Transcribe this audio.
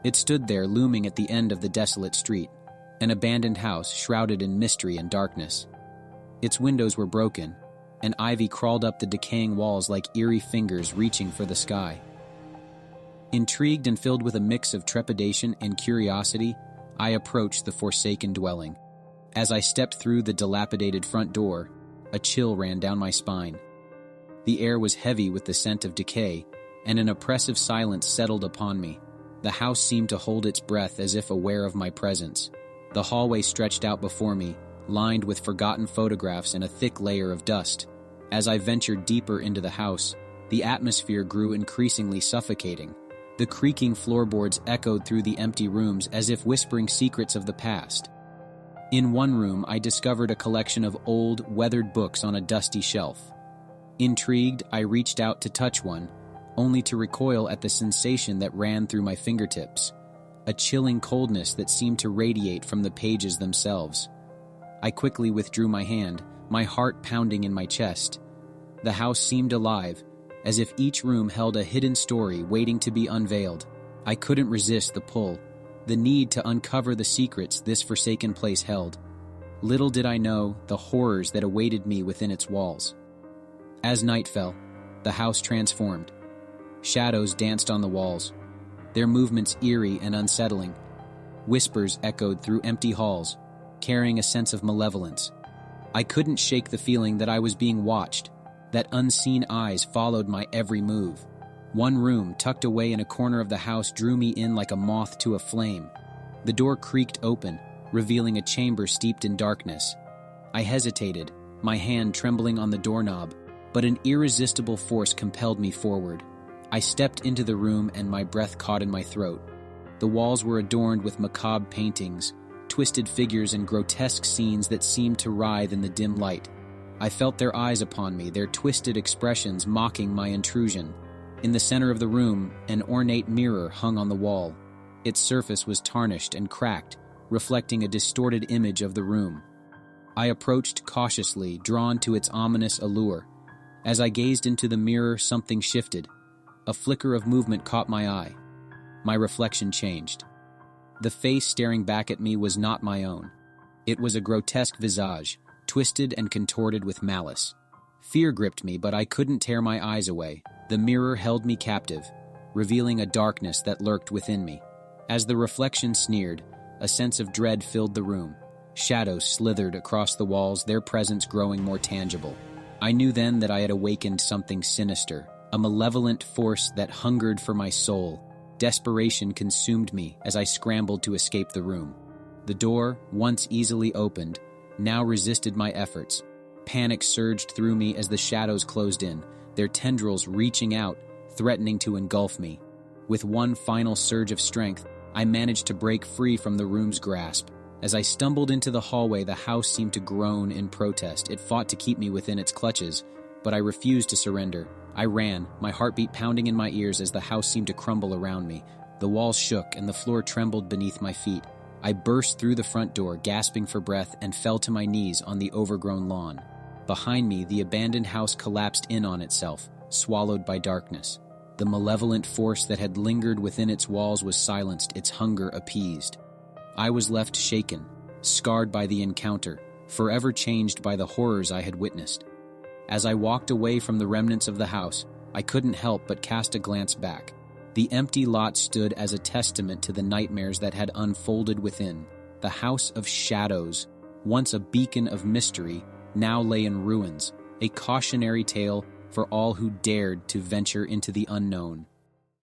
It stood there looming at the end of the desolate street, an abandoned house shrouded in mystery and darkness. Its windows were broken, and ivy crawled up the decaying walls like eerie fingers reaching for the sky. Intrigued and filled with a mix of trepidation and curiosity, I approached the forsaken dwelling. As I stepped through the dilapidated front door, a chill ran down my spine. The air was heavy with the scent of decay, and an oppressive silence settled upon me. The house seemed to hold its breath as if aware of my presence. The hallway stretched out before me, lined with forgotten photographs and a thick layer of dust. As I ventured deeper into the house, the atmosphere grew increasingly suffocating. The creaking floorboards echoed through the empty rooms as if whispering secrets of the past. In one room, I discovered a collection of old, weathered books on a dusty shelf. Intrigued, I reached out to touch one, only to recoil at the sensation that ran through my fingertips, a chilling coldness that seemed to radiate from the pages themselves. I quickly withdrew my hand, my heart pounding in my chest. The house seemed alive, as if each room held a hidden story waiting to be unveiled. I couldn't resist the pull, the need to uncover the secrets this forsaken place held. Little did I know the horrors that awaited me within its walls. As night fell, the house transformed. Shadows danced on the walls, their movements eerie and unsettling. Whispers echoed through empty halls, carrying a sense of malevolence. I couldn't shake the feeling that I was being watched, that unseen eyes followed my every move. One room, tucked away in a corner of the house, drew me in like a moth to a flame. The door creaked open, revealing a chamber steeped in darkness. I hesitated, my hand trembling on the doorknob, but an irresistible force compelled me forward. I stepped into the room and my breath caught in my throat. The walls were adorned with macabre paintings, twisted figures and grotesque scenes that seemed to writhe in the dim light. I felt their eyes upon me, their twisted expressions mocking my intrusion. In the center of the room, an ornate mirror hung on the wall. Its surface was tarnished and cracked, reflecting a distorted image of the room. I approached cautiously, drawn to its ominous allure. As I gazed into the mirror, something shifted. A flicker of movement caught my eye. My reflection changed. The face staring back at me was not my own. It was a grotesque visage, twisted and contorted with malice. Fear gripped me, but I couldn't tear my eyes away. The mirror held me captive, revealing a darkness that lurked within me. As the reflection sneered, a sense of dread filled the room. Shadows slithered across the walls, their presence growing more tangible. I knew then that I had awakened something sinister, a malevolent force that hungered for my soul. Desperation consumed me as I scrambled to escape the room. The door, once easily opened, now resisted my efforts. Panic surged through me as the shadows closed in, their tendrils reaching out, threatening to engulf me. With one final surge of strength, I managed to break free from the room's grasp. As I stumbled into the hallway, the house seemed to groan in protest. It fought to keep me within its clutches, but I refused to surrender. I ran, my heartbeat pounding in my ears as the house seemed to crumble around me. The walls shook and the floor trembled beneath my feet. I burst through the front door, gasping for breath, and fell to my knees on the overgrown lawn. Behind me, the abandoned house collapsed in on itself, swallowed by darkness. The malevolent force that had lingered within its walls was silenced, its hunger appeased. I was left shaken, scarred by the encounter, forever changed by the horrors I had witnessed. As I walked away from the remnants of the house, I couldn't help but cast a glance back. The empty lot stood as a testament to the nightmares that had unfolded within. The House of Shadows, once a beacon of mystery, now lay in ruins, a cautionary tale for all who dared to venture into the unknown.